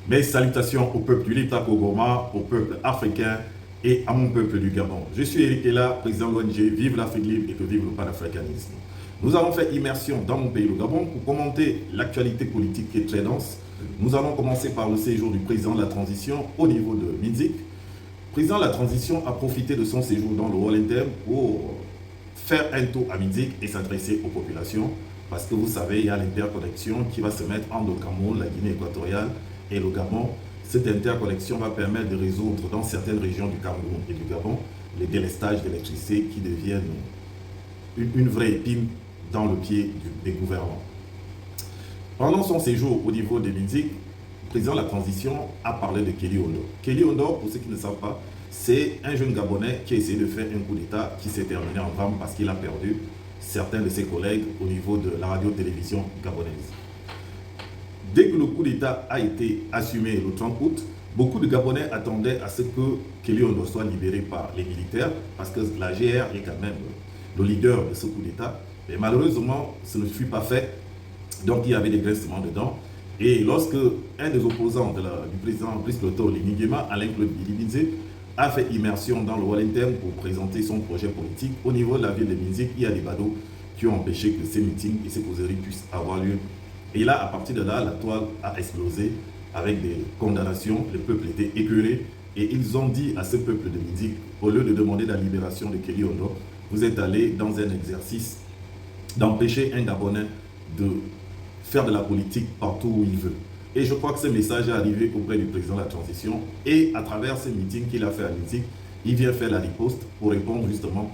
Mes salutations au peuple du Liptako-Goma, au peuple africain et à mon peuple du Gabon. Je suis Eric Ella, président de l'ONG Vive l'Afrique libre et que vive le panafricanisme. Nous avons fait immersion dans mon pays, le Gabon, pour commenter l'actualité politique qui est très dense. Nous allons commencer par le séjour du président de la transition au niveau de Minzik. Le président de la transition a profité de son séjour dans le Wallington pour faire un tour à Minzik et s'adresser aux populations. Parce que vous savez, il y a l'interconnexion qui va se mettre entre le Cameroun, la Guinée équatoriale et le Gabon. Cette interconnexion va permettre de résoudre dans certaines régions du Cameroun et du Gabon les délestages d'électricité qui deviennent une vraie épine dans le pied des gouvernants. Pendant son séjour au niveau de Minzik, le président de la transition a parlé de Kelly Ondo. Kelly Ondo, pour ceux qui ne savent pas, c'est un jeune Gabonais qui a essayé de faire un coup d'État qui s'est terminé en drame parce qu'il a perdu certains de ses collègues au niveau de la radio-télévision gabonaise. Dès que le coup d'État a été assumé le 30 août, beaucoup de Gabonais attendaient à ce que Kelly Ondo soit libéré par les militaires, parce que la GR est quand même le leader de ce coup d'État. Mais malheureusement, ce ne fut pas fait. Donc il y avait des grincements dedans. Et lorsque un des opposants du président Brice Clotaire Oligui-Nguema, Alain-Claude Bilibinze, a fait immersion dans le Wallington pour présenter son projet politique, au niveau de la ville de Minzik, il y a des badauds qui ont empêché que ces meetings et ces causeries puissent avoir lieu. Et là, à partir de là, la toile a explosé avec des condamnations. Le peuple était écœuré et ils ont dit à ce peuple de Minzik, au lieu de demander la libération de Kelly Ondo, vous êtes allé dans un exercice d'empêcher un Gabonais de faire de la politique partout où il veut. Et je crois que ce message est arrivé auprès du président de la transition. Et à travers ce meeting qu'il a fait à Minzik, il vient faire la riposte pour répondre justement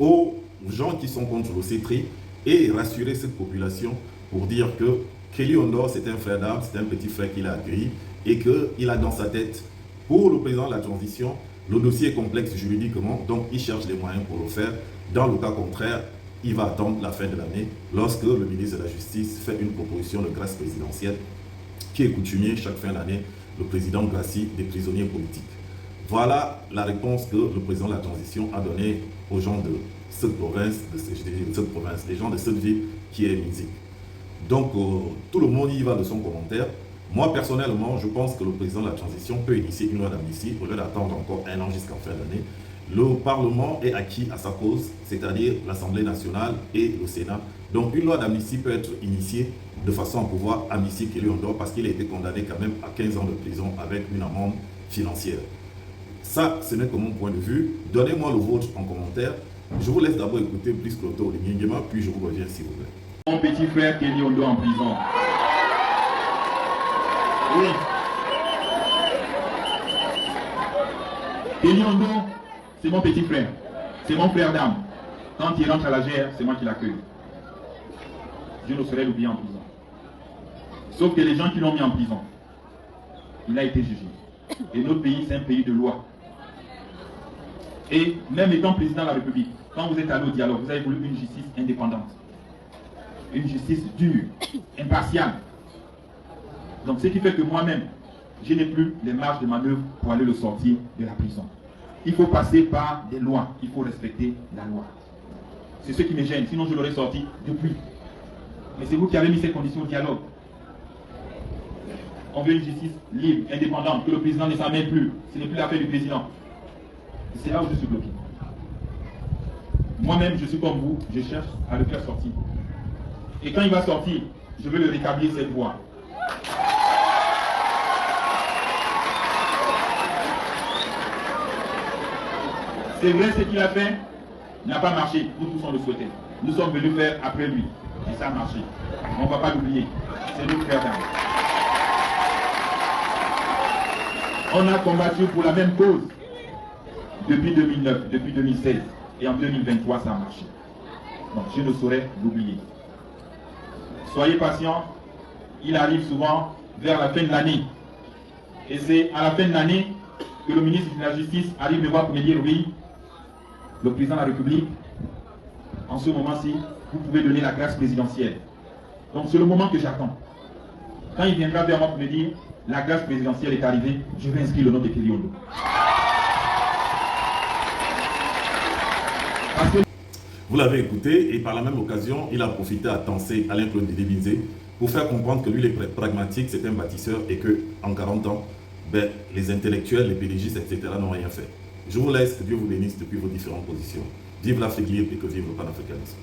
aux gens qui sont contre le CETRI et rassurer cette population pour dire que Kelly Ondo, c'est un frère d'armes, c'est un petit frère qu'il a accueilli et qu'il a dans sa tête, pour le président de la transition, le dossier est complexe juridiquement, donc il cherche les moyens pour le faire. Dans le cas contraire, il va attendre la fin de l'année lorsque le ministre de la Justice fait une proposition de grâce présidentielle qui est coutumier chaque fin d'année, le président gracie des prisonniers politiques. Voilà la réponse que le président de la transition a donnée aux gens de cette province, les gens de cette ville qui est Minzik. Donc, tout le monde y va de son commentaire. Moi, personnellement, je pense que le président de la transition peut initier une loi d'amnistie au lieu d'attendre encore un an jusqu'en fin d'année. Le Parlement est acquis à sa cause, c'est-à-dire l'Assemblée nationale et le Sénat. Donc, une loi d'amnistie peut être initiée de façon à pouvoir amnistier Kelly Ondo parce qu'il a été condamné quand même à 15 ans de prison avec une amende financière. Ça, ce n'est que mon point de vue. Donnez-moi le vôtre en commentaire. Je vous laisse d'abord écouter Brice Clotaire Oligui-Nguema, puis je vous reviens s'il vous plaît. Mon petit frère Kelly Ondo en prison. Oui. Kelly Ondo, c'est mon petit frère. C'est mon frère d'âme. Quand il rentre à la GR, c'est moi qui l'accueille. Je ne saurais l'oublier en prison. Sauf que les gens qui l'ont mis en prison, il a été jugé. Et notre pays, c'est un pays de loi. Et même étant président de la République, quand vous êtes allé au dialogue, vous avez voulu une justice indépendante. Une justice dure, impartiale. Donc ce qui fait que moi-même, je n'ai plus les marges de manœuvre pour aller le sortir de la prison. Il faut passer par des lois, il faut respecter la loi. C'est ce qui me gêne, sinon je l'aurais sorti depuis. Mais c'est vous qui avez mis ces conditions au dialogue. On veut une justice libre, indépendante, que le président ne s'en mêle plus. Ce n'est plus l'affaire du président. C'est là où je suis bloqué. Moi-même, je suis comme vous, je cherche à le faire sortir. Et quand il va sortir, je vais le rétablir cette voie. C'est vrai, ce qu'il a fait n'a pas marché. Nous tous on le souhaitait. Nous sommes venus faire après lui. Et ça a marché. On ne va pas l'oublier. C'est notre frère d'âme. On a combattu pour la même cause depuis 2009, depuis 2016. Et en 2023, ça a marché. Donc je ne saurais l'oublier. Soyez patients, il arrive souvent vers la fin de l'année. Et c'est à la fin de l'année que le ministre de la Justice arrive me voir pour me dire oui, le président de la République, en ce moment-ci, vous pouvez donner la grâce présidentielle. Donc c'est le moment que j'attends. Quand il viendra vers moi pour me dire la grâce présidentielle est arrivée, je vais inscrire le nom de Kelly Ondo. Vous l'avez écouté et par la même occasion, il a profité à tenser Alain-Claude Bilibinze pour faire comprendre que lui, il est pragmatique, c'est un bâtisseur et qu'en 40 ans, ben, les intellectuels, les pédégistes, etc. n'ont rien fait. Je vous laisse, que Dieu vous bénisse depuis vos différentes positions. Vive l'Afrique libre et que vive le panafricanisme.